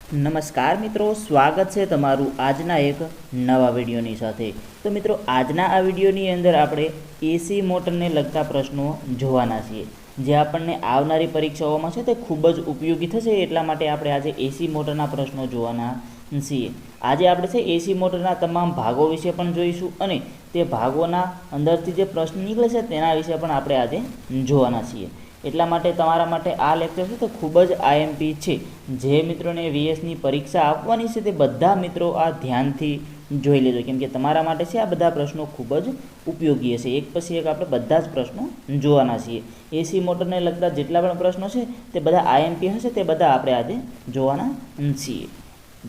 નમસ્કાર મિત્રો, સ્વાગત છે તમારું આજના એક નવા વિડીયોની સાથે। તો મિત્રો, આજના આ વિડીયોની અંદર આપણે એસી મોટરને લગતા પ્રશ્નો જોવાના છીએ, જે આપણને આવનારી પરીક્ષાઓમાં છે તે ખૂબ જ ઉપયોગી થશે। એટલા માટે આપણે આજે એસી મોટરના પ્રશ્નો જોવાના છીએ। આજે આપણે છે એસી મોટરના તમામ ભાગો વિશે પણ જોઈશું અને તે ભાગોના અંદરથી જે પ્રશ્ન નીકળે છે તેના વિશે પણ આપણે આજે જોવાના છીએ। એટલા માટે તમારા માટે આ લેક્ચર છે તે ખૂબ જ આઈએમપી છે। જે મિત્રોને વીએસની પરીક્ષા આપવાની છે તે બધા મિત્રો આ ધ્યાનથી જોઈ લેજો, કેમ કે તમારા માટે છે આ બધા પ્રશ્નો ખૂબ જ ઉપયોગી હશે। એક પછી એક આપણે બધા જ પ્રશ્નો જોવાના છીએ। એસી મોટરને લગતા જેટલા પણ પ્રશ્નો છે તે બધા આઈએમપી હશે, તે બધા આપણે આજે જોવાના છીએ।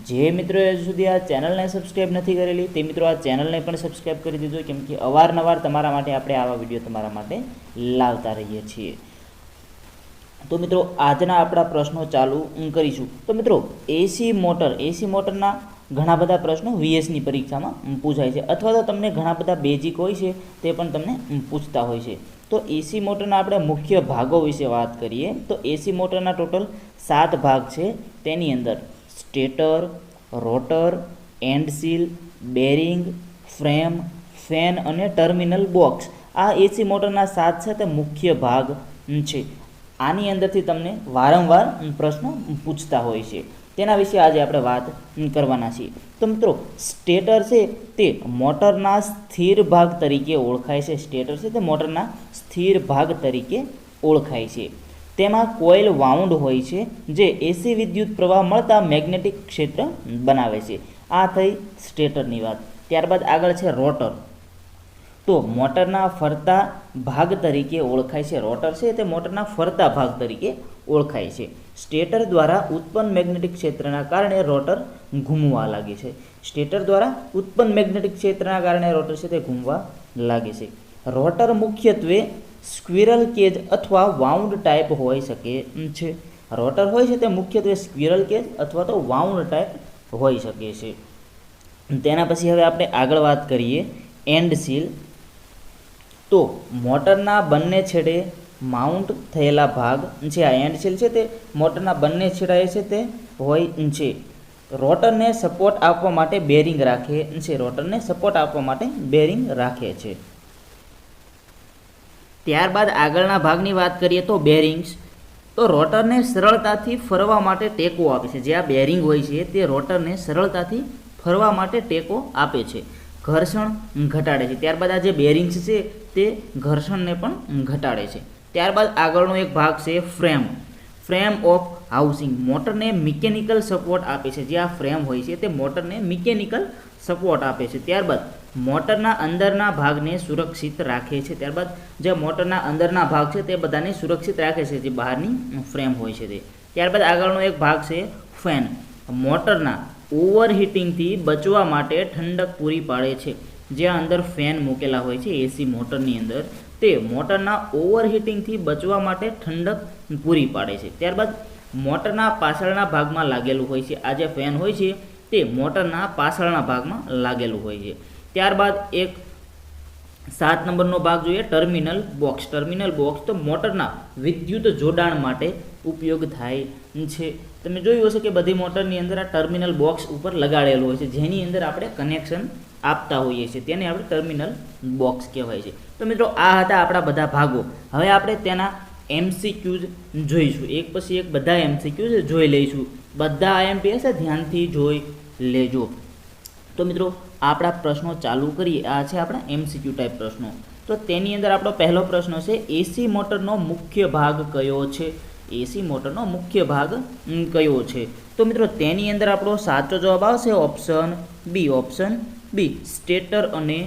જે મિત્રોએ હજુ સુધી આ ચેનલને સબસ્ક્રાઈબ નથી કરેલી તે મિત્રો આ ચેનલને પણ સબસ્ક્રાઈબ કરી દીધો, કેમ કે અવારનવાર તમારા માટે આપણે આવા વિડીયો તમારા માટે લાવતા રહીએ છીએ। તો મિત્રો, આજના આપણા પ્રશ્નો ચાલુ કરીશું। તો મિત્રો, એસી મોટરના ઘણા બધા પ્રશ્નો વીએસની પરીક્ષામાં પૂછાય છે, અથવા તો તમને ઘણા બધા બેઝિક હોય છે તે પણ તમને પૂછતા હોય છે। તો એસી મોટરના આપણે મુખ્ય ભાગો વિશે વાત કરીએ તો એસી મોટરના ટોટલ 7 ભાગ છે। તેની અંદર stator, rotor, end shield, bearing, frame, fan અને ટર્મિનલ બોક્સ, આ એસી મોટરના 7 છે તે મુખ્ય ભાગ છે। આની અંદરથી તમને વારંવાર પ્રશ્નો પૂછતા હોય છે, તેના વિશે આજે આપણે વાત કરવાના છીએ। તો મિત્રો, સ્ટેટર છે તે મોટરના સ્થિર ભાગ તરીકે ઓળખાય છે। સ્ટેટર છે તે મોટરના સ્થિર ભાગ તરીકે ઓળખાય છે। તેમાં કોઇલ વાઉન્ડ હોય છે જે એસી વિદ્યુત પ્રવાહ મળતા મેગ્નેટિક ક્ષેત્ર બનાવે છે। આ થઈ સ્ટેટરની વાત। ત્યારબાદ આગળ છે રોટર। તો મોટરના ફરતા ભાગ તરીકે ઓળખાય છે। રોટર છે તે મોટરના ફરતા ભાગ તરીકે ઓળખાય છે। સ્ટેટર દ્વારા ઉત્પન્ન મેગ્નેટિક ક્ષેત્રના કારણે રોટર ઘૂમવા લાગે છે। સ્ટેટર દ્વારા ઉત્પન્ન મેગ્નેટિક ક્ષેત્રના કારણે રોટર છે તે ઘૂમવા લાગે છે। રોટર મુખ્યત્વે સ્ક્વિરલ કેજ અથવા વાઉન્ડ ટાઈપ હોઈ શકે છે। રોટર હોય છે તે મુખ્યત્વે સ્ક્વિરલ કેજ અથવા તો વાઉન્ડ ટાઈપ હોઈ શકે છે। તેના પછી હવે આપણે આગળ વાત કરીએ એન્ડ સીલ। તો મોટરના બંને છેડે માઉન્ટ થયેલા ભાગ છે, આ એન્ડ સીલ છે તે મોટરના બંને છેડાએ છે તે હોય છે। રોટરને સપોર્ટ આપવા માટે બેરિંગ રાખે છે। રોટરને સપોર્ટ આપવા માટે બેરિંગ રાખે છે। ત્યારબાદ આગળના ભાગની વાત કરીએ તો બેરિંગ્સ। તો રોટરને સરળતાથી ફરવા માટે ટેકો આપે છે। જે આ બેરિંગ હોય છે તે રોટરને સરળતાથી ફરવા માટે ટેકો આપે છે, ઘર્ષણ ઘટાડે છે। ત્યારબાદ આ જે બેરિંગ્સ છે તે ઘર્ષણને પણ ઘટાડે છે। ત્યારબાદ આગળનો એક ભાગ છે ફ્રેમ ઓફ હાઉસિંગ। મોટરને મિકેનિકલ સપોર્ટ આપે છે। જે આ ફ્રેમ હોય છે તે મોટરને મિકેનિકલ સપોર્ટ આપે છે। ત્યારબાદ મોટરના અંદરના ભાગને સુરક્ષિત રાખે છે। ત્યારબાદ જે મોટરના અંદરના ભાગ છે તે બધાને સુરક્ષિત રાખે છે, જે બહારની ફ્રેમ હોય છે તે। ત્યારબાદ આગળનો એક ભાગ છે ફેન। મોટરના ઓવરહીટિંગથી બચવા માટે ઠંડક પૂરી પાડે છે। જ્યાં અંદર ફેન મૂકેલા હોય છે એસી મોટરની અંદર, તે મોટરના ઓવરહીટિંગથી બચવા માટે ઠંડક પૂરી પાડે છે। ત્યારબાદ મોટરના પાછળના ભાગમાં લાગેલું હોય છે। આ જે ફેન હોય છે તે મોટરના પાછળના ભાગમાં લાગેલું હોય છે। ત્યારબાદ એક 7 નંબરનો ભાગ જોઈએ ટર્મિનલ બોક્સ। ટર્મિનલ બોક્સ તો મોટરના વિદ્યુત જોડાણ માટે ઉપયોગ થાય છે। તમે જોયું હશે કે બધી મોટરની અંદર આ ટર્મિનલ બોક્સ ઉપર લગાડેલું હોય છે, જેની અંદર આપણે કનેક્શન આપતા હોઈએ છીએ, તેને આપણે ટર્મિનલ બોક્સ કહેવાય છે। તો મિત્રો, આ હતા આપણા બધા ભાગો। હવે આપણે તેના એમસીક્યુઝ જોઈશું, એક પછી એક બધા એમસીક્યુઝ જોઈ લઈશું। બધા આઈએમપી હશે, ધ્યાનથી જોઈ લેજો। તો મિત્રો, આપણા પ્રશ્નો ચાલુ કરીએ। આ છે આપણા એમસીક્યુ ટાઈપ પ્રશ્નો। તો તેની અંદર આપણો પહેલો પ્રશ્ન છે એસી મોટરનો મુખ્ય ભાગ કયો છે? એસી મોટરનો મુખ્ય ભાગ કયો છે? તો મિત્રો, તેની અંદર આપણો સાચો જવાબ આવશે option B. Option B, stator અને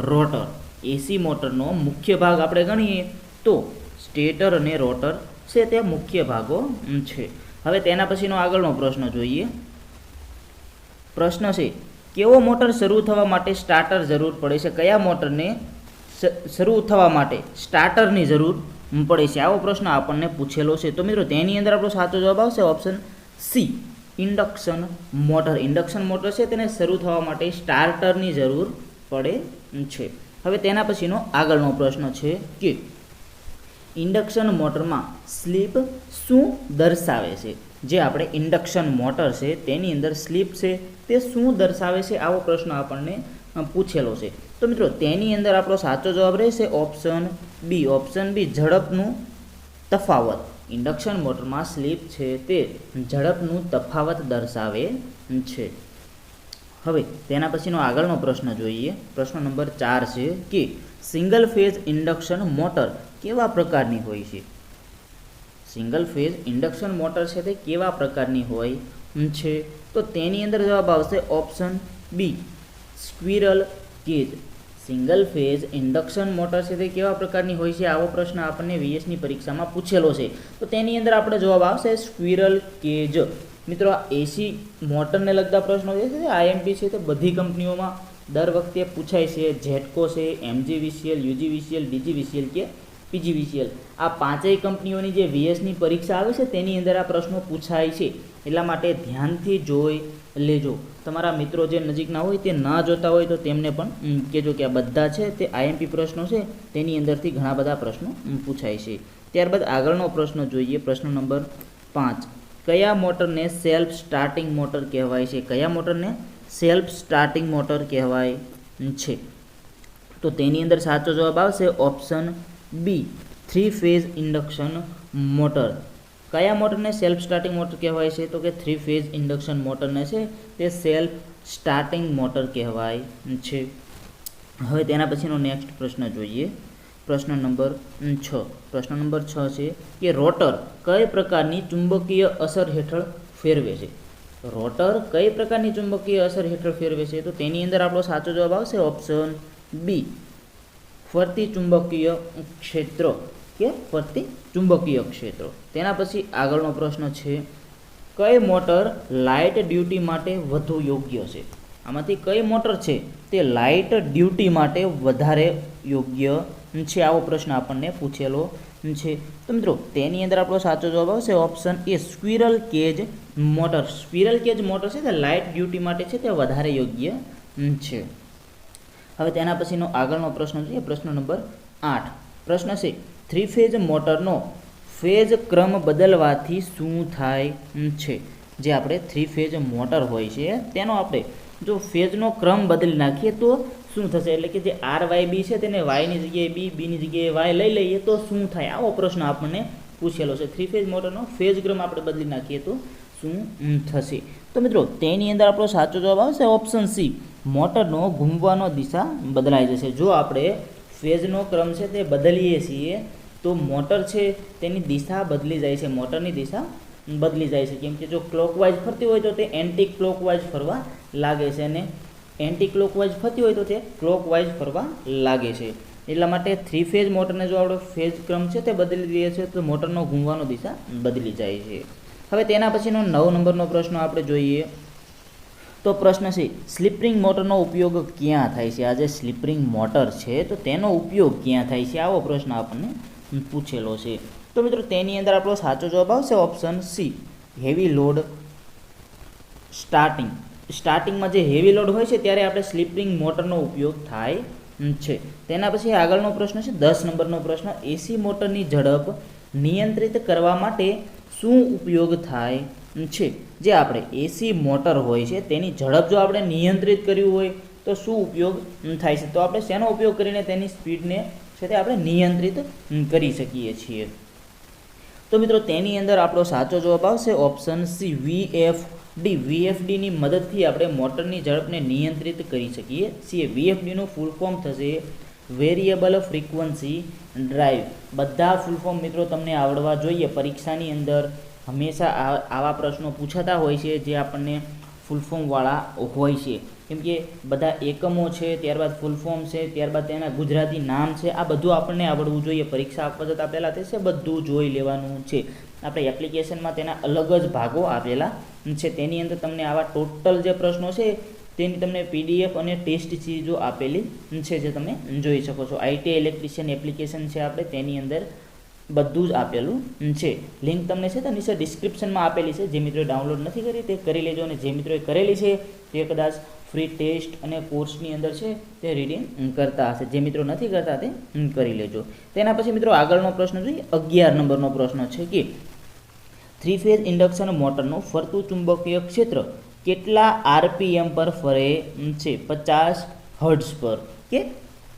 રોટર। એસી મોટરનો મુખ્ય ભાગ આપણે ગણીએ તો સ્ટેટર અને રોટર છે તે મુખ્ય ભાગો છે। હવે તેના પછીનો આગળનો પ્રશ્ન જોઈએ। પ્રશ્ન છે કેવો મોટર શરૂ થવા માટે સ્ટાર્ટર જરૂર પડે છે? કયા મોટરને શરૂ થવા માટે સ્ટાર્ટરની જરૂર પડે છે? આવો પ્રશ્ન આપણને પૂછેલો છે। તો મિત્રો, તેની અંદર આપણો સાચો જવાબ આવશે option C, induction motor. Induction motor છે તેને શરૂ થવા માટે સ્ટાર્ટરની જરૂર પડે છે। હવે તેના પછીનો આગળનો પ્રશ્ન છે કે ઇન્ડક્શન મોટરમાં સ્લીપ શું દર્શાવે છે? જે આપણે ઇન્ડક્શન મોટર છે તેની અંદર સ્લીપ છે તે શું દર્શાવે છે, આવો પ્રશ્ન આપણને પૂછેલો છે. તો મિત્રો તેની અંદર આપણો સાચો જવાબ રહેશે ઓપ્શન બી. ઓપ્શન બી, ઝડપનું તફાવત. ઇન્ડક્શન મોટરમાં સ્લીપ છે તે ઝડપનું તફાવત દર્શાવે છે. હવે તેના પછીનો આગળનો પ્રશ્ન જોઈએ. પ્રશ્ન નંબર 4 છે કે સિંગલ ફેઝ ઇન્ડક્શન મોટર કેવા પ્રકારની હોય છે? સિંગલ ફેઝ ઇન્ડક્શન મોટર છે તે કેવા પ્રકારની હોય છે? તો તેની અંદર જવાબ આવશે option B, squirrel cage. Single phase induction motor છે તે કેવા પ્રકારની હોય છે, આવો પ્રશ્ન આપણને વીએસની પરીક્ષામાં પૂછેલો છે. તો તેની અંદર આપણે જવાબ આવશે સ્ક્વિરલ કેજ. મિત્રો આ એસી મોટરને લગતા પ્રશ્નો જે છે આઈએમપી છે તે બધી કંપનીઓમાં દર વખતે પૂછાય છે. જેટકો છે, એમજીવીસીએલ, યુજીવીસીએલ, ડીજીવીસીએલ કે પીજીવીસીએલ, આ પાંચેય કંપનીઓની જે વીએસની પરીક્ષા આવે છે તેની અંદર આ પ્રશ્નો પૂછાય છે. એટલા માટે ધ્યાનથી જોઈ લેજો. તમારા મિત્રો જે નજીકના હોય તે ના જોતા હોય તો તેમને પણ કહેજો કે આ બધા છે તે આઈએમપી પ્રશ્નો છે, તેની અંદરથી ઘણા બધા પ્રશ્નો પૂછાય છે. ત્યારબાદ આગળનો પ્રશ્ન જોઈએ. પ્રશ્ન નંબર 5. કયા મોટરને સેલ્ફ સ્ટાર્ટિંગ મોટર કહેવાય છે? કયા મોટરને સેલ્ફ સ્ટાર્ટિંગ મોટર કહેવાય છે? તો તેની અંદર સાચો જવાબ આવશે option B, 3 phase induction motor. કયા મોટરને સેલ્ફ સ્ટાર્ટિંગ મોટર કહેવાય છે? તો કે 3 ફેઝ ઇન્ડક્શન મોટરને છે તે સેલ્ફ સ્ટાર્ટિંગ મોટર કહેવાય છે. હવે તેના પછીનો નેક્સ્ટ પ્રશ્ન જોઈએ. પ્રશ્ન નંબર 6. પ્રશ્ન નંબર 6 છે કે રોટર કઈ પ્રકારની ચુંબકીય અસર હેઠળ ફેરવે છે? રોટર કઈ પ્રકારની ચુંબકીય અસર હેઠળ ફેરવે છે? તો તેની અંદર આપણો સાચો જવાબ આવશે ઓપ્શન બી, ફરતી ચુંબકીય ક્ષેત્ર કે ફરતી ચુંબકીય ક્ષેત્રો. તેના પછી આગળનો પ્રશ્ન છે કઈ મોટર લાઇટ ડ્યુટી માટે વધુ યોગ્ય છે? આમાંથી કઈ મોટર છે તે લાઇટ ડ્યુટી માટે વધારે યોગ્ય છે, આવો પ્રશ્ન આપણને પૂછેલો છે. તો મિત્રો તેની અંદર આપણો સાચો જવાબ આવશે option A, squirrel cage motor. Squirrel cage motor છે તે લાઇટ ડ્યુટી માટે છે તે વધારે યોગ્ય છે. હવે તેના પછીનો આગળનો પ્રશ્ન છે પ્રશ્ન નંબર 8. પ્રશ્ન છે 3 ફેઝ મોટરનો ફેઝ ક્રમ બદલવાથી શું થાય છે? જે આપણે 3 ફેઝ મોટર હોય છે તેનો આપણે જો ફેઝનો ક્રમ બદલી નાખીએ તો શું થશે? એટલે કે જે RYB છે તેને વાયની જગ્યાએ બી, બીની જગ્યાએ વાય લઈ લઈએ તો શું થાય, આવો પ્રશ્ન આપણને પૂછેલો છે. 3 ફેઝ મોટરનો ફેઝ ક્રમ આપણે બદલી નાખીએ તો શું થશે? તો મિત્રો તેની અંદર આપણો સાચો જવાબ આવશે ઓપ્શન સી, મોટરનો ઘૂમવાનો દિશા બદલાઈ જશે. જો આપણે ફેઝનો ક્રમ છે તે બદલીએ છીએ તો મોટર છે તેની દિશા બદલી જાય છે, મોટરની દિશા બદલી જાય છે. કેમ કે જો ક્લોકવાઇઝ ફરતી હોય તો તે એન્ટી ક્લોકવાઇઝ ફરવા લાગે છે અને એન્ટી ક્લોકવાઇઝ ફરતી હોય તો તે ક્લોકવાઇઝ ફરવા લાગે છે. એટલા માટે 3 ફેઝ મોટરને જો આપણે ફેઝ ક્રમ છે તે બદલી દઈએ છીએ તો મોટરનો ઘૂમવાનો દિશા બદલી જાય છે. હવે તેના પછીનો 9 નંબરનો પ્રશ્ન આપણે જોઈએ. તો પ્રશ્ન છે સ્લીપરિંગ મોટરનો ઉપયોગ ક્યાં થાય છે? આ જે સ્લીપરિંગ મોટર છે તો તેનો ઉપયોગ ક્યાં થાય છે, આવો પ્રશ્ન આપણને પૂછેલો છે. તો મિત્રો તેની અંદર આપણો સાચો જવાબ આવશે option C, heavy load starting. સ્ટાર્ટિંગમાં જે હેવી લોડ હોય છે ત્યારે આપણે સ્લીપરિંગ મોટરનો ઉપયોગ થાય છે. તેના પછી આગળનો પ્રશ્ન છે 10 નંબરનો પ્રશ્ન, એસી મોટરની ઝડપ નિયંત્રિત કરવા માટે શું ઉપયોગ થાય છે? જે આપણે એસી મોટર હોય છે તેની ઝડપ જો આપણે નિયંત્રિત કર્યું હોય તો શું ઉપયોગ થાય છે? તો આપણે શેનો ઉપયોગ કરીને તેની સ્પીડને છે તે આપણે નિયંત્રિત કરી શકીએ છીએ? તો મિત્રો તેની અંદર આપણો સાચો જવાબ આવશે ઓપ્શન સી, VFD. VFDની મદદથી આપણે મોટરની ઝડપને નિયંત્રિત કરી શકીએ છીએ. VFDનું ફૂલ ફોર્મ થશે વેરિયેબલ ફ્રીક્વન્સી ડ્રાઈવ. બધા ફૂલ ફોર્મ મિત્રો તમને આવડવા જોઈએ. પરીક્ષાની અંદર હંમેશા આવા પ્રશ્નો પૂછાતા હોય છે જે આપણને ફૂલ ફોર્મવાળા હોય છે. કેમ કે બધા એકમો છે, ત્યારબાદ ફૂલ ફોર્મ છે, ત્યારબાદ તેના ગુજરાતી નામ છે, આ બધું આપણને આવડવું જોઈએ. પરીક્ષા આપવા જતાં પહેલાં તે છે બધું જોઈ લેવાનું છે. આપણે એપ્લિકેશનમાં તેના અલગ જ ભાગો આપેલા છે, તેની અંદર તમને આવા ટોટલ જે પ્રશ્નો છે તેની તમને PDF અને ટેસ્ટ સિરીઝો આપેલી છે જે તમે જોઈ શકો છો. ITI ઇલેક્ટ્રિશિયન એપ્લિકેશન છે આપણે તેની અંદર બધું જ આપેલું છે. લિંક તમને છે તો નીચે ડિસ્ક્રિપ્શનમાં આપેલી છે. જે મિત્રોએ ડાઉનલોડ નથી કરી તે કરી લેજો, અને જે મિત્રોએ કરેલી છે તે કદાચ ફ્રી ટેસ્ટ અને કોર્સની અંદર છે તે રીડિંગ કરતા હશે. જે મિત્રો નથી કરતા તે કરી લેજો. તેના પછી મિત્રો આગળનો પ્રશ્ન જોઈએ 11 નંબરનો પ્રશ્ન છે કે થ્રી ફેઝ ઇન્ડક્શન મોટરનું ફરતું ચુંબકીય ક્ષેત્ર કેટલા આરપીએમ પર ફરે છે? 50 હર્ટ્ઝ પર. કે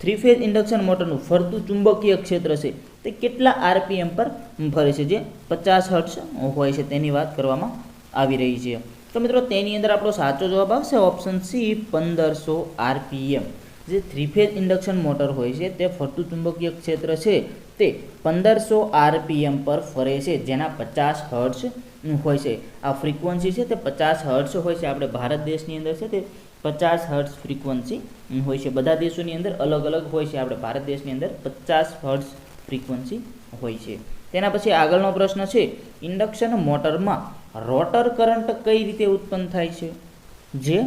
થ્રી ફેઝ ઇન્ડક્શન મોટરનું ફરતું ચુંબકીય ક્ષેત્ર છે તે કેટલા આરપીએમ પર ફરે છે? જે 50 હર્ટ્ઝ હોય છે તેની વાત કરવામાં આવી રહી છે. તો મિત્રો તેની અંદર આપણો સાચો જવાબ આવશે ઓપ્શન સી 1500 આરપીએમ. જે થ્રી ફેઝ ઇન્ડક્શન મોટર હોય છે તે ફરતું ચુંબકીય ક્ષેત્ર છે તે 1500 આરપીએમ પર ફરે છે, જેના 50 હર્ટ્ઝ હોય છે. આ ફ્રીક્વન્સી છે તે 50 હર્ટ્ઝ હોય છે. આપણે ભારત દેશની અંદર છે તે 50 હર્ટ્ઝ ફ્રીક્વન્સી હોય છે. બધા દેશોની અંદર અલગ અલગ હોય છે. આપણે ભારત દેશની અંદર 50 હર્ટ્ઝ ફ્રીક્વન્સી હોય છે. તેના પછી આગળનો પ્રશ્ન છે, ઇન્ડક્શન મોટરમાં રોટર કરંટ કઈ રીતે ઉત્પન્ન થાય છે? જે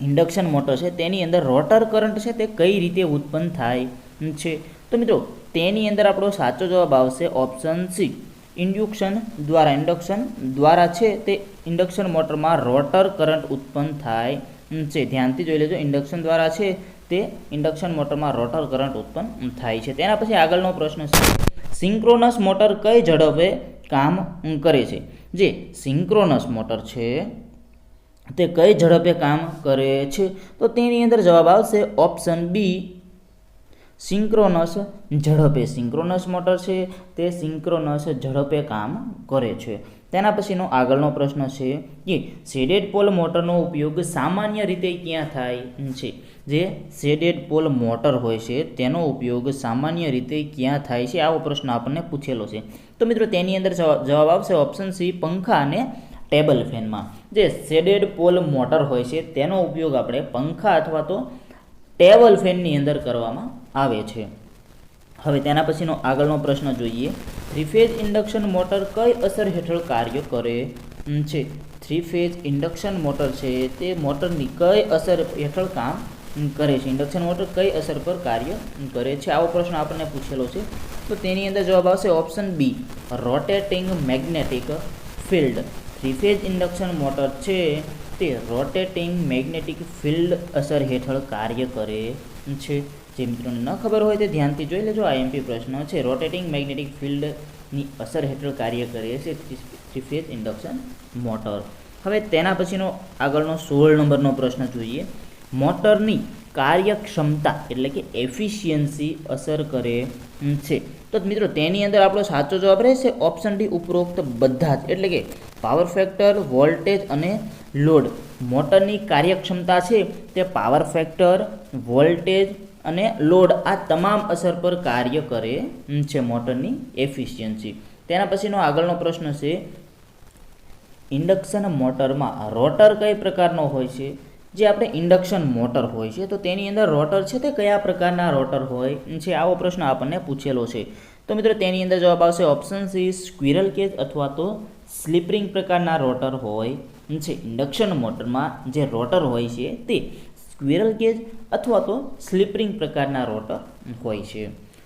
ઇન્ડક્શન મોટર છે તેની અંદર રોટર કરંટ છે તે કઈ રીતે ઉત્પન્ન થાય છે? તો મિત્રો તેની અંદર આપણો સાચો જવાબ આવશે ઓપ્શન સી ઇન્ડક્શન દ્વારા છે તે ઇન્ડક્શન મોટરમાં રોટર કરંટ ઉત્પન્ન થાય છે. ધ્યાનથી જોઈ લેજો, ઇન્ડક્શન દ્વારા છે તે ઇન્ડક્શન મોટરમાં રોટર કરંટ ઉત્પન્ન થાય છે. તેના પછી આગળનો પ્રશ્ન છે, સિંક્રોનસ મોટર કઈ ઝડપે કામ કરે છે? જે સિંક્રોનસ મોટર છે તે કઈ ઝડપે કામ કરે છે? તો તેની અંદર જવાબ આવશે ઓપ્શન બી સિંક્રોનસ ઝડપે. સિંક્રોનસ મોટર છે તે સિંક્રોનસ ઝડપે કામ કરે છે. તેના પછીનો આગળનો પ્રશ્ન છે કે શેડેડ પોલ મોટરનો ઉપયોગ સામાન્ય રીતે ક્યાં થાય છે? જે શેડેડ પોલ મોટર હોય છે તેનો ઉપયોગ સામાન્ય રીતે ક્યાં થાય છે? આવો પ્રશ્ન આપણને પૂછેલો છે. તો મિત્રો તેની અંદર જવાબ આવશે ઓપ્શન સી પંખા અને ટેબલ ફેનમાં. જે શેડેડ પોલ મોટર હોય છે તેનો ઉપયોગ આપણે પંખા અથવા તો ટેબલ ફેનની અંદર કરવામાં આવે છે. હવે તેના પછીનો આગળનો પ્રશ્ન જોઈએ, થ્રી ફેઝ ઇન્ડક્શન મોટર કઈ અસર હેઠળ કાર્ય કરે છે? થ્રી ફેઝ ઇન્ડક્શન મોટર છે તે મોટરની કઈ અસર હેઠળ કામ કરે છે? ઇન્ડક્શન મોટર કઈ અસર પર કાર્ય કરે છે? આવો પ્રશ્ન આપણને પૂછેલો છે. તો તેની અંદર જવાબ આવશે option B rotating magnetic field. Three phase induction motor છે તે રોટેટિંગ મેગ્નેટિક ફિલ્ડ અસર હેઠળ કાર્ય કરે છે. જે મિત્રોને ન ખબર હોય તે ધ્યાનથી જોઈ લેજો, આઈએમપી પ્રશ્ન છે. રોટેટિંગ મેગ્નેટિક ફિલ્ડની અસર હેઠળ કાર્ય કરે છે થ્રી ફેઝ ઇન્ડક્શન મોટર. હવે તેના પછીનો આગળનો 16 નંબરનો પ્રશ્ન જોઈએ, મોટરની કાર્યક્ષમતા એટલે કે એફિશિયન્સી અસર કરે છે? તો મિત્રો તેની અંદર આપણો સાચો જવાબ રહેશે ઓપ્શન ડી ઉપરોક્ત બધા જ. એટલે કે પાવર ફેક્ટર, વોલ્ટેજ અને લોડ. મોટરની કાર્યક્ષમતા છે તે પાવર ફેક્ટર, વોલ્ટેજ અને લોડ આ તમામ અસર પર કાર્ય કરે છે મોટરની એફિશિયન્સી. તેના પછીનો આગળનો પ્રશ્ન છે, ઇન્ડક્શન મોટરમાં રોટર કઈ પ્રકારનો હોય છે? જે આપણે ઇન્ડક્શન મોટર હોય છે તો તેની અંદર રોટર છે તે કયા પ્રકારના રોટર હોય છે? આવો પ્રશ્ન આપણને પૂછેલો છે. તો મિત્રો તેની અંદર જવાબ આવશે ઓપ્શન સી સ્ક્વિરલ કેજ અથવા તો સ્લિપ-રિંગ પ્રકારના રોટર હોય છે. ઇન્ડક્શન મોટરમાં જે રોટર હોય છે તે સ્ક્વિરલ કેજ અથવા તો સ્લિપ-રિંગ પ્રકારના રોટર હોય છે.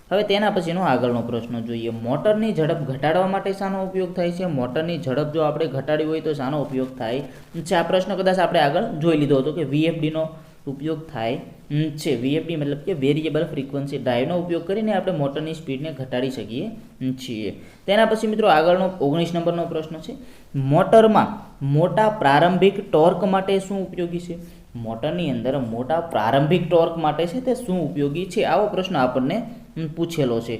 હવે તેના પછીનો આગળનો પ્રશ્ન જોઈએ, મોટરની ઝડપ ઘટાડવા માટે શાનો ઉપયોગ થાય છે? મોટરની ઝડપ જો આપણે ઘટાડવી હોય તો શાનો ઉપયોગ થાય છે? આ પ્રશ્ન કદાચ આપણે આગળ જોઈ લીધો હતો કે વીએફડીનો ઉપયોગ થાય છે. વીએફડી મતલબ કે વેરિયેબલ ફ્રીક્વન્સી ડ્રાઈવનો ઉપયોગ કરીને આપણે મોટરની સ્પીડને ઘટાડી શકીએ છીએ. તેના પછી મિત્રો આગળનો 19 નંબરનો પ્રશ્ન છે, મોટરમાં મોટા પ્રારંભિક ટોર્ક માટે શું ઉપયોગી છે? મોટરની અંદર મોટા પ્રારંભિક ટોર્ક માટે છે તે શું ઉપયોગી છે? આવો પ્રશ્ન આપણને પૂછેલો છે.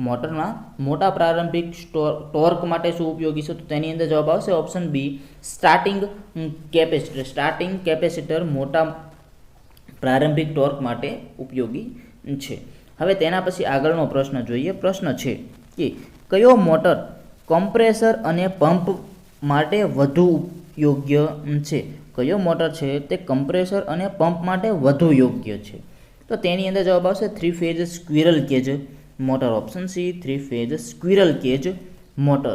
મોટરના મોટા પ્રારંભિક ટોર્ક માટે શું ઉપયોગી છે? તો તેની અંદર જવાબ આવશે option B starting capacitor. Starting capacitor મોટા પ્રારંભિક ટોર્ક માટે ઉપયોગી છે. હવે તેના પછી આગળનો પ્રશ્ન જોઈએ. પ્રશ્ન છે કે કયો મોટર કમ્પ્રેસર અને પંપ માટે વધુ યોગ્ય છે? કયો મોટર છે તે કમ્પ્રેસર અને પંપ માટે વધુ યોગ્ય છે? તો તેની અંદર જવાબ આવશે three phase squirrel cage motor. Option C three phase squirrel cage motor.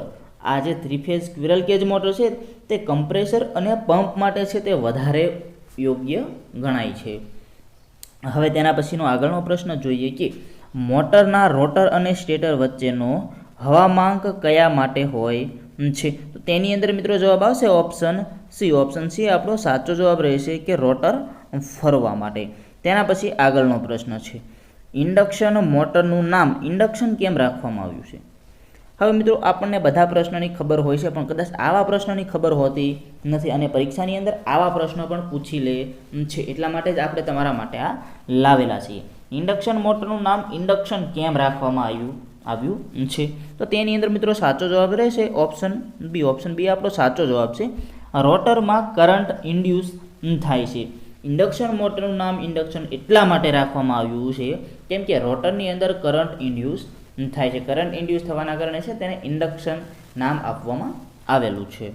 આ જે three phase squirrel cage motor છે તે કમ્પ્રેસર અને પંપ માટે છે તે વધારે યોગ્ય ગણાય છે. હવે તેના પછીનો આગળનો પ્રશ્ન જોઈએ કે મોટરના રોટર અને સ્ટેટર વચ્ચેનો હવામાંક કયા માટે હોય છે? તો તેની અંદર મિત્રો જવાબ આવશે ઓપ્શન સી. ઓપ્શન સી આપણો સાચો જવાબ રહેશે કે રોટર ફરવા માટે. તેના પછી આગળનો પ્રશ્ન છે, ઇન્ડક્શન મોટરનું નામ ઇન્ડક્શન કેમ રાખવામાં આવ્યું છે? હવે મિત્રો આપણને બધા પ્રશ્નોની ખબર હોય છે, પણ કદાચ આવા પ્રશ્નોની ખબર હોતી નથી અને પરીક્ષાની અંદર આવા પ્રશ્નો પણ પૂછી લે છે. એટલા માટે જ આપણે તમારા માટે આ લાવેલા છીએ. ઇન્ડક્શન મોટરનું નામ ઇન્ડક્શન કેમ રાખવામાં આવ્યું છે? તો તેની અંદર મિત્રો સાચો જવાબ રહેશે ઓપ્શન બી. ઓપ્શન બી આપણો સાચો જવાબ છે. રોટરમાં કરંટ ઇન્ડ્યુસ થાય છે. ઇન્ડક્શન મોટરનું નામ ઇન્ડક્શન એટલા માટે રાખવામાં આવ્યું છે કેમ કે રોટરની અંદર કરંટ ઇન્ડ્યુસ થાય છે. કરંટ ઇન્ડ્યુસ થવાના કારણે છે તેને ઇન્ડક્શન નામ આપવામાં આવેલું છે.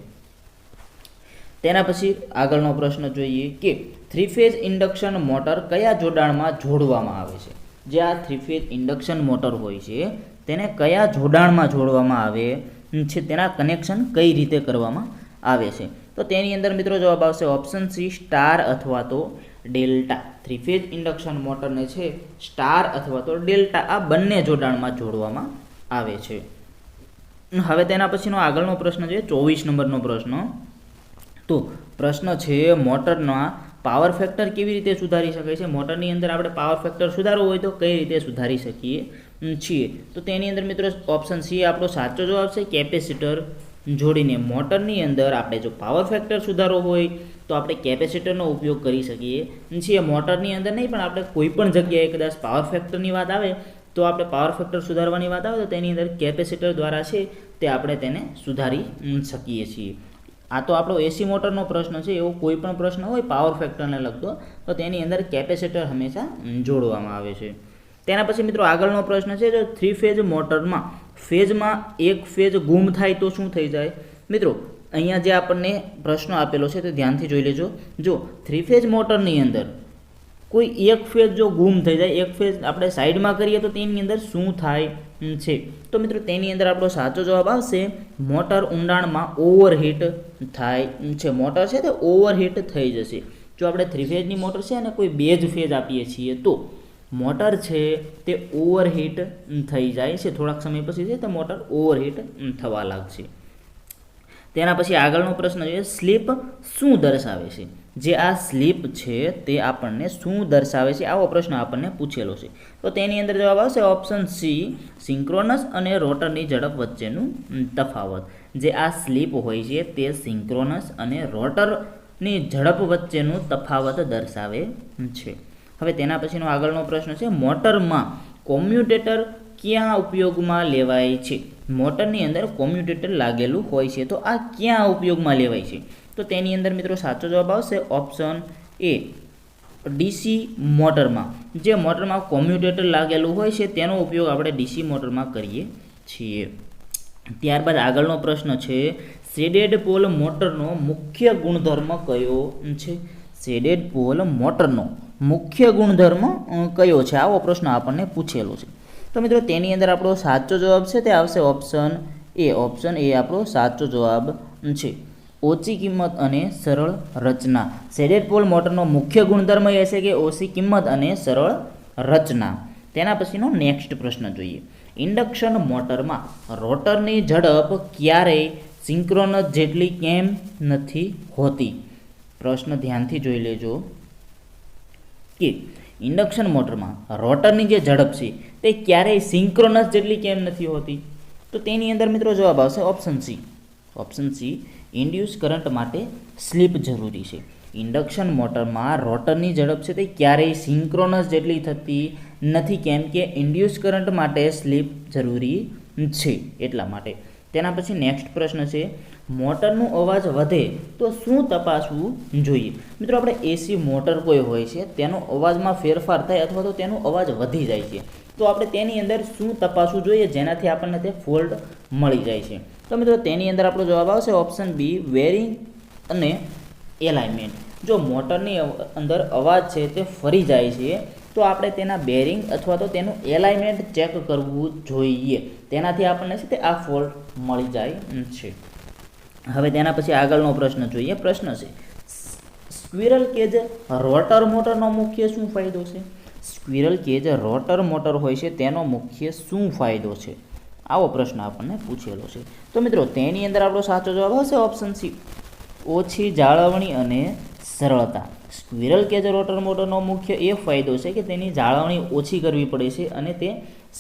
તેના પછી આગળનો પ્રશ્ન જોઈએ કે 3 ફેઝ ઇન્ડક્શન મોટર કયા જોડાણમાં જોડવામાં આવે છે? જે આ 3 ફેઝ ઇન્ડક્શન મોટર હોય છે તેને કયા જોડાણમાં જોડવામાં આવે છે, તેના કનેક્શન કઈ રીતે કરવામાં આવે છે? તો તેની અંદર મિત્રો જવાબ આવશે ઓપ્શન સી, સ્ટાર અથવા તો ડેલ્ટા. 3 ફેઝ ઇન્ડક્શન મોટરને છે સ્ટાર અથવા તો ડેલ્ટા આ બંને જોડાણમાં જોડવામાં આવે છે. હવે તેના પછીનો આગળનો પ્રશ્ન છે 24 નંબરનો પ્રશ્ન. તો પ્રશ્ન છે મોટરના પાવર ફેક્ટર કેવી રીતે સુધારી શકાય છે? મોટરની અંદર આપણે પાવર ફેક્ટર સુધારવું હોય તો કઈ રીતે સુધારી શકીએ છીએ? તો તેની અંદર મિત્રો ઓપ્શન સી આપણો સાચો જવાબ છે. કેપેસિટર જોડીને મોટરની અંદર આપણે જો પાવર ફેક્ટર સુધારવો હોય તો આપણે કેપેસિટરનો ઉપયોગ કરી શકીએ છીએ. મોટરની અંદર નહીં પણ આપણે કોઈ પણ જગ્યાએ કદાચ પાવર ફેક્ટરની વાત આવે તો આપણે પાવર ફેક્ટર સુધારવાની વાત આવે તો તેની અંદર કેપેસિટર દ્વારા છે તે આપણે તેને સુધારી શકીએ છીએ. આ તો આપણો એસી મોટરનો પ્રશ્ન છે. એવો કોઈ પણ પ્રશ્ન હોય પાવર ફેક્ટરને લગતો તો તેની અંદર કેપેસિટર હંમેશા જોડવામાં આવે છે. તેના પછી મિત્રો આગળનો પ્રશ્ન છે જો 3 ફેઝ મોટરમાં ફેઝમાં એક ફેઝ ગુમ થાય તો શું થઈ જાય? મિત્રો અહીંયા જે આપણને પ્રશ્ન આપેલો છે તે ધ્યાનથી જોઈ લેજો. જો 3 ફેઝ મોટરની અંદર કોઈ એક ફેઝ જો ગુમ થઈ જાય, એક ફેઝ આપણે સાઈડમાં કરીએ તો તેની અંદર શું થાય છે? તો મિત્રો તેની અંદર આપણો સાચો જવાબ આવશે મોટર ઊંડાણમાં ઓવરહીટ થાય છે. મોટર છે તે ઓવરહીટ થઈ જશે. જો આપણે 3 ફેઝની મોટર છે અને કોઈ 2 જ ફેઝ આપીએ છીએ તો મોટર છે તે ઓવરહીટ થઈ જાય છે. થોડાક સમય પછી છે તે મોટર ઓવરહીટ થવા લાગશે. તેના પછી આગળનો પ્રશ્ન છે સ્લીપ શું દર્શાવે છે? જે આ સ્લીપ છે તે આપણને શું દર્શાવે છે? આવો પ્રશ્ન આપણને પૂછેલો છે. તો તેની અંદર જવાબ આવશે ઓપ્શન સી, સિંક્રોનસ અને રોટરની ઝડપ વચ્ચેનું તફાવત. જે આ સ્લીપ હોય છે તે સિંક્રોનસ અને રોટરની ઝડપ વચ્ચેનું તફાવત દર્શાવે છે. હવે તેના પછીનો આગળનો પ્રશ્ન છે મોટરમાં કોમ્યુટેટર ક્યાં ઉપયોગમાં લેવાય છે? મોટરની અંદર કોમ્યુટેટર લાગેલું હોય છે તો આ ક્યાં ઉપયોગમાં લેવાય છે? તો તેની અંદર મિત્રો સાચો જવાબ આવશે ઓપ્શન એ, ડીસી મોટરમાં. જે મોટરમાં કોમ્યુટેટર લાગેલું હોય છે તેનો ઉપયોગ આપણે ડીસી મોટરમાં કરીએ છીએ. ત્યારબાદ આગળનો પ્રશ્ન છે શેડેડ પોલ મોટરનો મુખ્ય ગુણધર્મ કયો છે? શેડેડ પોલ મોટરનો મુખ્ય ગુણધર્મ કયો છે? આવો પ્રશ્ન આપણને પૂછેલો છે. તો મિત્રો તેની અંદર આપણો સાચો જવાબ છે તે આવશે ઓપ્શન એ. ઓપ્શન એ આપણો સાચો જવાબ છે. ઓછી કિંમત અને સરળ રચના. શેડેડ પોલ મોટરનો મુખ્ય ગુણધર્મ એ છે કે ઓછી કિંમત અને સરળ રચના. તેના પછીનો નેક્સ્ટ પ્રશ્ન જોઈએ. ઇન્ડક્શન મોટરમાં રોટરની ઝડપ ક્યારેય સિંક્રોનસ જેટલી કેમ નથી હોતી? પ્રશ્ન ધ્યાનથી જોઈ લેજો કે ઇન્ડક્શન મોટરમાં રોટરની જે ઝડપ છે તે ક્યારેય સિંક્રોનસ જેટલી કેમ નથી હોતી? તો તેની અંદર મિત્રો જવાબ આવશે option C. Option C, induce current માટે સ્લીપ જરૂરી છે. ઇન્ડક્શન મોટરમાં રોટરની ઝડપ છે તે ક્યારેય સિંક્રોનસ જેટલી થતી નથી. કેમ કે ઇન્ડ્યુસ કરંટ માટે સ્લીપ જરૂરી છે એટલા માટે. તેના પછી નેક્સ્ટ પ્રશ્ન છે મોટરનો અવાજ વધે તો શું તપાસવું જોઈએ? મિત્રો આપણે એસી મોટર કોઈ હોય છે તેનો અવાજમાં ફેરફાર થાય અથવા તો તેનો અવાજ વધી જાય છે તો આપણે તેની અંદર શું તપાસવું જોઈએ જેનાથી આપણને તે ફોલ્ટ મળી જાય છે? તો મિત્રો તેની અંદર આપણો જવાબ આવશે ઓપ્શન બી, વેરિંગ અને એલાઇનમેન્ટ. જો મોટરની અંદર અવાજ છે તે ફરી જાય છે તો આપણે તેના બેરિંગ અથવા તો તેનું એલાઇનમેન્ટ ચેક કરવું જોઈએ. તેનાથી આપણને છે તે આ ફોલ્ટ મળી જાય છે. હવે તેના પછી આગળનો પ્રશ્ન જોઈએ. પ્રશ્ન છે સ્ક્વિરલ કેજ રોટર મોટરનો મુખ્ય શું ફાયદો છે? સ્ક્વિરલ કેજ રોટર મોટર હોય છે તેનો મુખ્ય શું ફાયદો છે? આવો પ્રશ્ન આપણને પૂછેલો છે. તો મિત્રો તેની અંદર આપણો સાચો જવાબ હશે ઓપ્શન સી, ઓછી જાળવણી અને સરળતા. સ્ક્વિરલ કેજ રોટર મોટરનો મુખ્ય એ ફાયદો છે કે તેની જાળવણી ઓછી કરવી પડે છે અને તે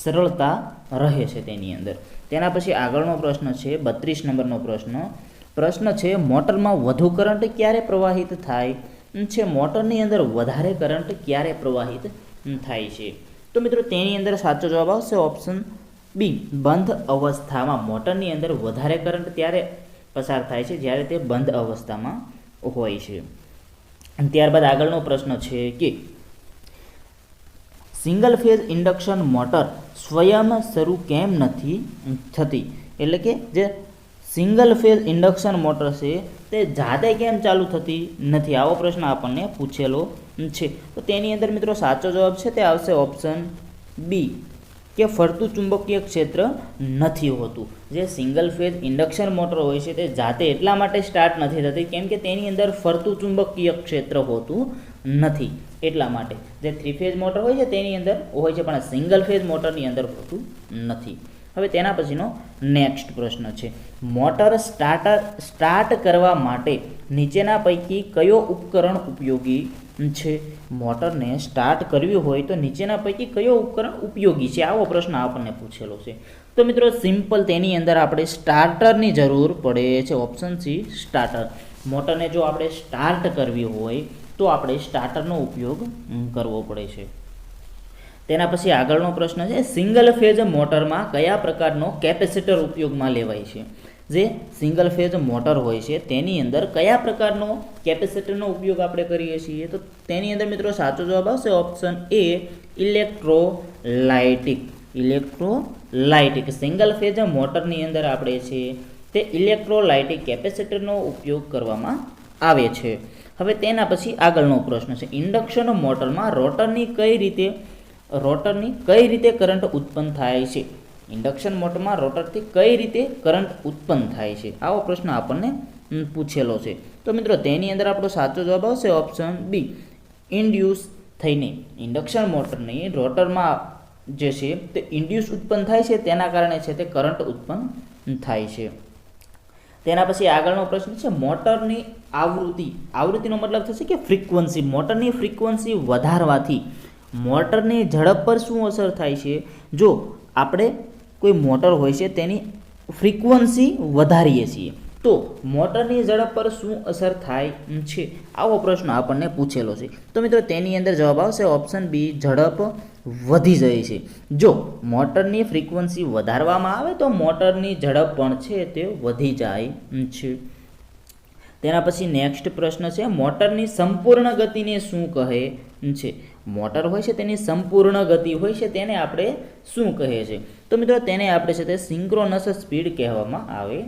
સરળતા રહે છે તેની અંદર. તેના પછી આગળનો પ્રશ્ન છે 32 નંબરનો પ્રશ્ન છે મોટરમાં વધુ કરંટ ક્યારે પ્રવાહિત થાય છે? મોટરની અંદર વધારે કરંટ ક્યારે પ્રવાહિત થાય છે? તો મિત્રો તેની અંદર સાચો જવાબ આવશે ઓપ્શન બી, બંધ અવસ્થામાં. મોટરની અંદર વધારે કરંટ ત્યારે પસાર થાય છે જ્યારે તે બંધ અવસ્થામાં હોય છે. અને ત્યારબાદ આગળનો પ્રશ્ન છે કે સિંગલ ફેઝ ઇન્ડક્શન મોટર સ્વયં શરૂ કેમ નથી થતી? એટલે કે જે સિંગલ ફેઝ ઇન્ડક્શન મોટર છે તે જાતે કેમ ચાલુ થતી નથી? આવો પ્રશ્ન આપણને પૂછેલો છે. તો તેની અંદર મિત્રો સાચો જવાબ છે તે આવશે ઓપ્શન બી, કે ફરતું ચુંબકીય ક્ષેત્ર નથી હોતું. જે સિંગલ ફેઝ ઇન્ડક્શન મોટર હોય છે તે જાતે એટલા માટે સ્ટાર્ટ નથી થતી કેમ કે તેની અંદર ફરતું ચુંબકીય ક્ષેત્ર હોતું નથી, એટલા માટે. જે 3 ફેઝ મોટર હોય છે તેની અંદર હોય છે પણ સિંગલ ફેઝ મોટરની અંદર હોતું નથી. હવે તેના પછીનો નેક્સ્ટ પ્રશ્ન છે મોટર સ્ટાર્ટ કરવા માટે નીચેના પૈકી કયો ઉપકરણ ઉપયોગી છે? મોટરને સ્ટાર્ટ કરવી હોય તો નીચેના પૈકી કયો ઉપકરણ ઉપયોગી છે? આવો પ્રશ્ન આપણને પૂછેલો છે. તો મિત્રો સિમ્પલ તેની અંદર આપણે સ્ટાર્ટરની જરૂર પડે છે. Option C, starter. મોટરને જો આપણે સ્ટાર્ટ કરવી હોય તો આપણે સ્ટાર્ટરનો ઉપયોગ કરવો પડે છે. તેના પછી આગળનો પ્રશ્ન છે સિંગલ ફેઝ મોટરમાં કયા પ્રકારનો કેપેસિટર ઉપયોગમાં લેવાય છે? જે સિંગલ ફેઝ મોટર હોય છે તેની અંદર કયા પ્રકારનો કેપેસિટરનો ઉપયોગ આપણે કરીએ છીએ? તો તેની અંદર મિત્રો સાચો જવાબ આવશે option A, electrolytic. Single phase મોટરની અંદર આપણે છે તે ઇલેક્ટ્રોલાઇટિક કેપેસિટરનો ઉપયોગ કરવામાં આવે છે. હવે તેના પછી આગળનો પ્રશ્ન છે ઇન્ડક્શન મોટરમાં રોટરની કઈ રીતે કરંટ ઉત્પન્ન થાય છે? ઇન્ડક્શન મોટરમાં રોટરથી કઈ રીતે કરંટ ઉત્પન્ન થાય છે? આવો પ્રશ્ન આપણને પૂછેલો છે. તો મિત્રો તેની અંદર આપણો સાચો જવાબ આવશે ઓપ્શન બી, ઇન્ડ્યુસ થઈને. ઇન્ડક્શન મોટરની રોટરમાં જે છે તે ઇન્ડ્યુસ ઉત્પન્ન થાય છે તેના કારણે છે તે કરંટ ઉત્પન્ન થાય છે. તેના પછી આગળનો પ્રશ્ન છે મોટરની આવૃત્તિનો મતલબ થશે કે ફ્રીક્વન્સી. મોટરની ફ્રીક્વન્સી વધારવાથી મોટરની ઝડપ પર શું અસર થાય છે? જો આપણે કોઈ મોટર હોય છે તેની ફ્રીક્વન્સી વધારીએ છીએ તો મોટરની ઝડપ પર શું અસર થાય છે? આવો પ્રશ્ન આપણને પૂછેલો છે. તો મિત્રો તેની અંદર જવાબ આવશે ઓપ્શન બી, ઝડપ વધી જાય છે. જો મોટરની ફ્રીક્વન્સી વધારવામાં આવે તો મોટરની ઝડપ પણ છે તે વધી જાય છે. તેના પછી નેક્સ્ટ પ્રશ્ન છે મોટરની સંપૂર્ણ ગતિને શું કહે છે? મોટર હોય છે તેની સંપૂર્ણ ગતિ હોય છે તેને આપણે શું કહે છે? તો મિત્રો તેને આપણે છે તે સિંક્રોનસ સ્પીડ કહેવામાં આવે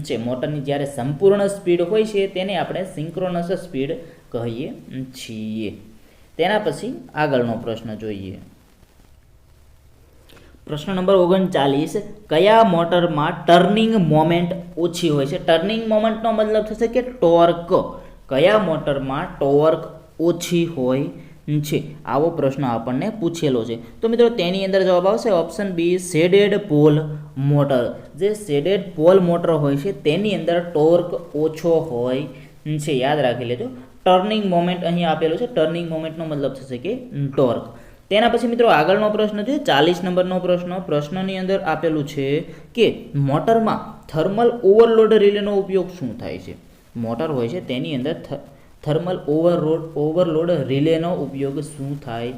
છે. મોટરની જ્યારે સંપૂર્ણ સ્પીડ હોય છે તેને આપણે સિંક્રોનસ સ્પીડ કહીએ છીએ. તેના પછી આગળનો પ્રશ્ન જોઈએ. પ્રશ્ન નંબર 39 કયા મોટરમાં ટર્નિંગ મોમેન્ટ ઓછી હોય છે? ટર્નિંગ મોમેન્ટનો મતલબ થશે કે ટોર્ક. કયા મોટરમાં ટોર્ક ઓછી હોય છે? આવો પ્રશ્ન આપણને પૂછેલો છે. તો મિત્રો તેની અંદર જવાબ આવશે option B, shaded pole motor. જે શેડેડ પોલ મોટર હોય છે તેની અંદર ટોર્ક ઓછો હોય છે. યાદ રાખી લેજો. ટર્નિંગ મોમેન્ટ અહીં આપેલો છે. ટર્નિંગ મોમેન્ટનો મતલબ થશે કે ટોર્ક. તેના પછી મિત્રો આગળનો પ્રશ્ન છે 40 નંબરનો પ્રશ્નની અંદર આપેલું છે કે મોટરમાં થર્મલ ઓવરલોડ રિલેનો ઉપયોગ શું થાય છે? મોટર હોય છે તેની અંદર થર્મલ ઓવરલોડ રિલેનો ઉપયોગ શું થાય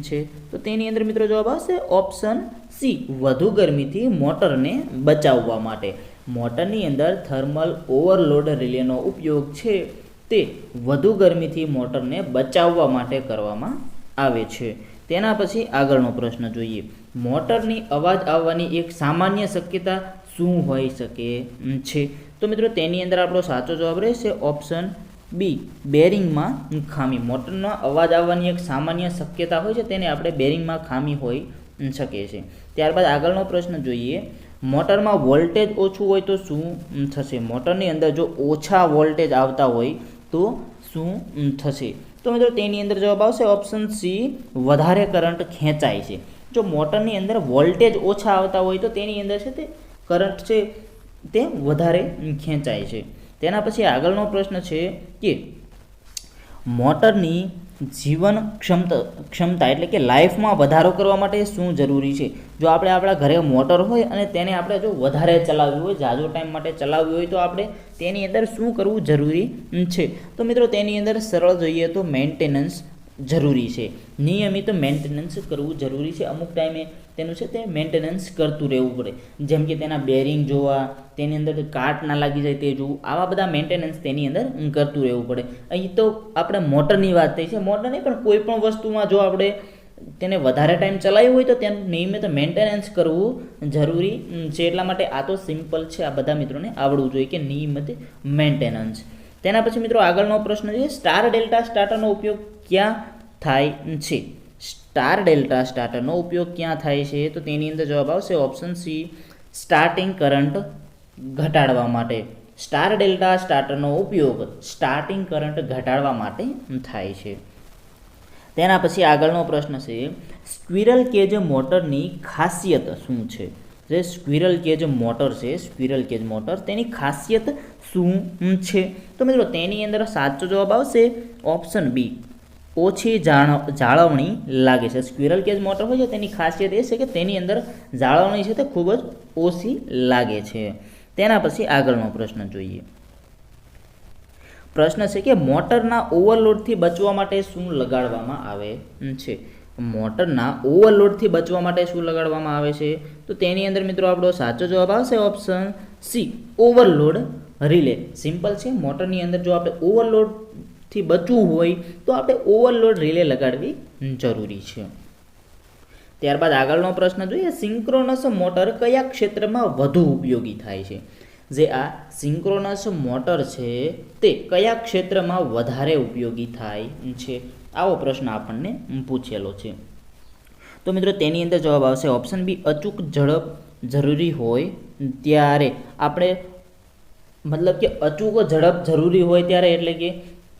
છે? તો તેની અંદર મિત્રો જવાબ આવશે ઓપ્શન સી, વધુ ગરમીથી મોટરને બચાવવા માટે. મોટરની અંદર થર્મલ ઓવરલોડ રિલેનો ઉપયોગ છે તે વધુ ગરમીથી મોટરને બચાવવા માટે કરવામાં આવે છે. તેના પછી આગળનો પ્રશ્ન જોઈએ. મોટરની અવાજ આવવાની એક સામાન્ય શક્યતા શું હોઈ શકે છે? તો મિત્રો તેની અંદર આપણો સાચો જવાબ રહેશે ઓપ્શન બી, બેરિંગમાં ખામી. મોટરનો અવાજ આવવાની એક સામાન્ય શક્યતા હોય છે તેને આપણે બેરિંગમાં ખામી હોઈ શકે છે. ત્યારબાદ આગળનો પ્રશ્ન જોઈએ. મોટરમાં વોલ્ટેજ ઓછું હોય તો શું થશે? મોટરની અંદર જો ઓછા વોલ્ટેજ આવતા હોય તો શું થશે? તો મિત્રો તેની અંદર જવાબ આવશે ઓપ્શન સી, વધારે કરંટ ખેંચાય છે. જો મોટરની અંદર વોલ્ટેજ ઓછા આવતા હોય તો તેની અંદર છે તે કરંટ છે તે વધારે ખેંચાય છે. તેના પછી આગળનો પ્રશ્ન છે કે મોટરની જીવન ક્ષમતા એટલે કે લાઈફમાં વધારો કરવા માટે શું જરૂરી છે? જો આપણે આપણા ઘરે મોટર હોય અને તેને આપણે જો વધારે ચલાવવી હોય, ઝાઝો ટાઈમ માટે ચલાવવી હોય, તો આપણે તેની અંદર શું કરવું જરૂરી છે? તો મિત્રો તેની અંદર સરળ જોઈએ તો મેન્ટેનન્સ જરૂરી છે, નિયમિત મેન્ટેનન્સ કરવું જરૂરી છે. અમુક ટાઈમે તેનું છે તે મેન્ટેનન્સ કરતું રહેવું પડે, જેમ કે તેના બેરિંગ જોવા, તેની અંદર કાટ ના લાગી જાય તે જોવું, આવા બધા મેન્ટેનન્સ તેની અંદર કરતું રહેવું પડે. અહીં તો આપણે મોટરની વાત થઈ છે, મોટર નહીં પણ કોઈ પણ વસ્તુમાં જો આપણે તેને વધારે ટાઈમ ચલાવ્યું હોય તો તેનું નિયમિત મેન્ટેનન્સ કરવું જરૂરી છે. એટલા માટે આ તો સિમ્પલ છે, આ બધા મિત્રોને આવડવું જોઈએ કે નિયમિત મેન્ટેનન્સ. તેના પછી મિત્રો આગળનો પ્રશ્ન છે, સ્ટાર ડેલ્ટા સ્ટાર્ટરનો ઉપયોગ ક્યાં થાય છે? સ્ટાર ડેલ્ટા સ્ટાર્ટરનો ઉપયોગ ક્યાં થાય છે? તો તેની અંદર જવાબ આવશે ઓપ્શન સી, સ્ટાર્ટિંગ કરંટ ઘટાડવા માટે. સ્ટાર ડેલ્ટા સ્ટાર્ટરનો ઉપયોગ સ્ટાર્ટિંગ કરંટ ઘટાડવા માટે થાય છે. તેના પછી આગળનો પ્રશ્ન છે, સ્ક્વિરલ કેજ મોટરની ખાસિયત શું છે? જે સ્ક્વિરલ કેજ મોટર છે, સ્ક્વિરલ કેજ મોટર, તેની ખાસિયત શું છે? તો મિત્રો તેની અંદર સાચો જવાબ આવશે ઓપ્શન બી, ઓછી જાળવણી લાગે છે. સ્ક્વિરલ કેજ મોટર હોય છે તેની ખાસિયત એ છે કે તેની અંદર જાળવણી છે તે ખૂબ જ ઓછી લાગે છે. તેના પછી આગળનો પ્રશ્ન જોઈએ. પ્રશ્ન છે કે મોટરના ઓવરલોડથી બચવા માટે શું લગાડવામાં આવે છે? મોટરના ઓવરલોડથી બચવા માટે શું લગાડવામાં આવે છે? તો તેની અંદર મિત્રો આપણો સાચો જવાબ આવશે option C, overload relay. Simple છે, મોટરની અંદર જો આપણે ઓવરલોડથી બચવું હોય તો આપણે ઓવરલોડ રિલે લગાડવી જરૂરી છે. ત્યારબાદ આગળનો પ્રશ્ન જોઈએ, સિંક્રોનસ મોટર કયા ક્ષેત્રમાં વધુ ઉપયોગી થાય છે? જે આ સિંક્રોનસ મોટર છે તે કયા ક્ષેત્રમાં વધારે ઉપયોગી થાય છે? આવો પ્રશ્ન આપણને પૂછેલો છે. તો મિત્રો તેની અંદર જવાબ આવશે ઓપ્શન બી, અચૂક ઝડપ જરૂરી હોય ત્યારે. આપણે મતલબ કે અચૂક ઝડપ જરૂરી હોય ત્યારે એટલે કે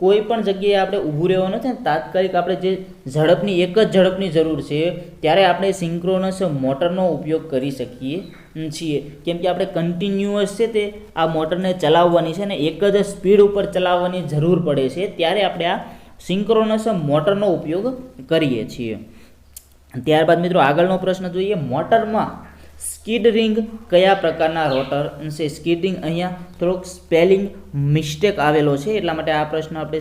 કોઈ પણ જગ્યાએ આપણે ઊભું રહેવાનું નથી, તાત્કાલિક આપણે જે ઝડપની એક જ ઝડપની જરૂર છે ત્યારે આપણે સિંક્રોનસ મોટરનો ઉપયોગ કરી શકીએ છીએ. કેમ કે આપણે કન્ટિન્યુઅસ છે તે આ મોટરને ચલાવવાની છે ને એક જ સ્પીડ ઉપર ચલાવવાની જરૂર પડે છે, ત્યારે આપણે આ સિંક્રોનસ મોટરનો ઉપયોગ કરીએ છીએ. ત્યારબાદ મિત્રો આગળનો પ્રશ્ન જોઈએ, મોટરમાં સ્કીડ રિંગ કયા પ્રકારના રોટર છે? સ્કીડ રિંગ, અહીંયા થોડોક સ્પેલિંગ મિસ્ટેક આવેલો છે એટલા માટે આ પ્રશ્ન આપણે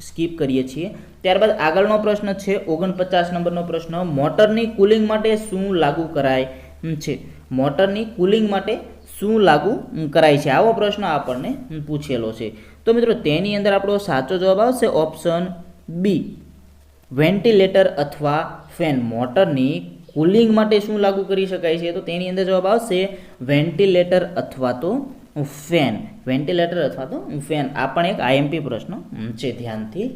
સ્કીપ કરીએ છીએ. ત્યારબાદ આગળનો પ્રશ્ન છે 49 નંબરનો પ્રશ્ન, મોટરની કુલિંગ માટે શું લાગુ કરાય છે? મોટરની કુલિંગ માટે શું લાગુ કરાય છે? આવો પ્રશ્ન આપણને પૂછેલો છે. તો મિત્રો તેની અંદર આપણો સાચો જવાબ આવશે ઓપ્શન બી, વેન્ટિલેટર અથવા ફેન. મોટરની કુલિંગ માટે શું લાગુ કરી શકાય છે? તો તેની અંદર જવાબ આવશે વેન્ટિલેટર અથવા તો ફેન. વેન્ટિલેટર અથવા તો ફેન. આ પણ એક આઈએમપી પ્રશ્ન છે, ધ્યાનથી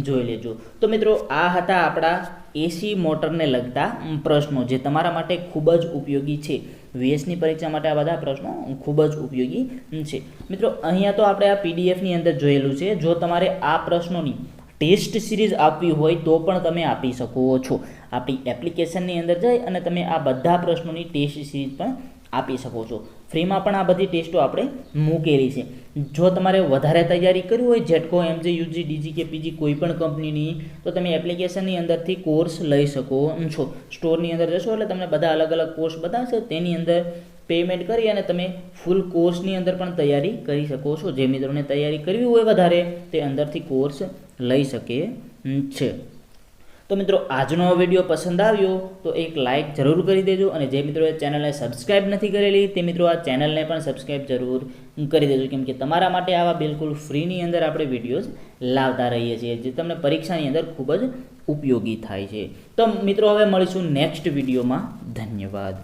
જોઈ લેજો. તો મિત્રો આ હતા આપણા એસી મોટરને લગતા પ્રશ્નો જે તમારા માટે ખૂબ જ ઉપયોગી છે. વીએસની પરીક્ષા માટે આ બધા પ્રશ્નો ખૂબ જ ઉપયોગી છે. મિત્રો અહીંયા તો આપણે આ પીડીએફની અંદર જોયેલું છે. જો તમારે આ પ્રશ્નોની ટેસ્ટ સિરીઝ આપવી હોય તો પણ તમે આપી શકો છો. આપણી એપ્લિકેશનની અંદર જઈ અને તમે આ બધા પ્રશ્નોની ટેસ્ટ સિરીઝ પણ આપી શકો છો. ફ્રીમાં પણ આ બધી ટેસ્ટો આપણે મૂકેલી છે. જો તમારે વધારે તૈયારી કરવી હોય જેટકો, એમજે, યુજી, ડીજી કે પીજી કોઈ પણ કંપનીની, તો તમે એપ્લિકેશનની અંદરથી કોર્સ લઈ શકો છો. સ્ટોરની અંદર જશો એટલે તમને બધા અલગ અલગ કોર્સ બતાવશે, તેની અંદર પેમેન્ટ કરી અને તમે ફૂલ કોર્સની અંદર પણ તૈયારી કરી શકો છો. જે મિત્રોને તૈયારી કરવી હોય વધારે તે અંદરથી કોર્સ લઈ શકે છે. તો મિત્રો આજનો વિડીયો પસંદ આવ્યો તો એક લાઇક જરૂર કરી દેજો, અને જે મિત્રોએ ચેનલને સબસ્ક્રાઈબ નથી કરેલી તે મિત્રો આ ચેનલને પણ સબસ્ક્રાઈબ જરૂર કરી દેજો, કેમ કે તમારા માટે આવા બિલકુલ ફ્રીની અંદર આપણે વિડીયોઝ લાવતા રહીએ છીએ જે તમને પરીક્ષાની અંદર ખૂબ જ ઉપયોગી થાય છે. તો મિત્રો હવે મળીશું નેક્સ્ટ વિડીયોમાં. ધન્યવાદ.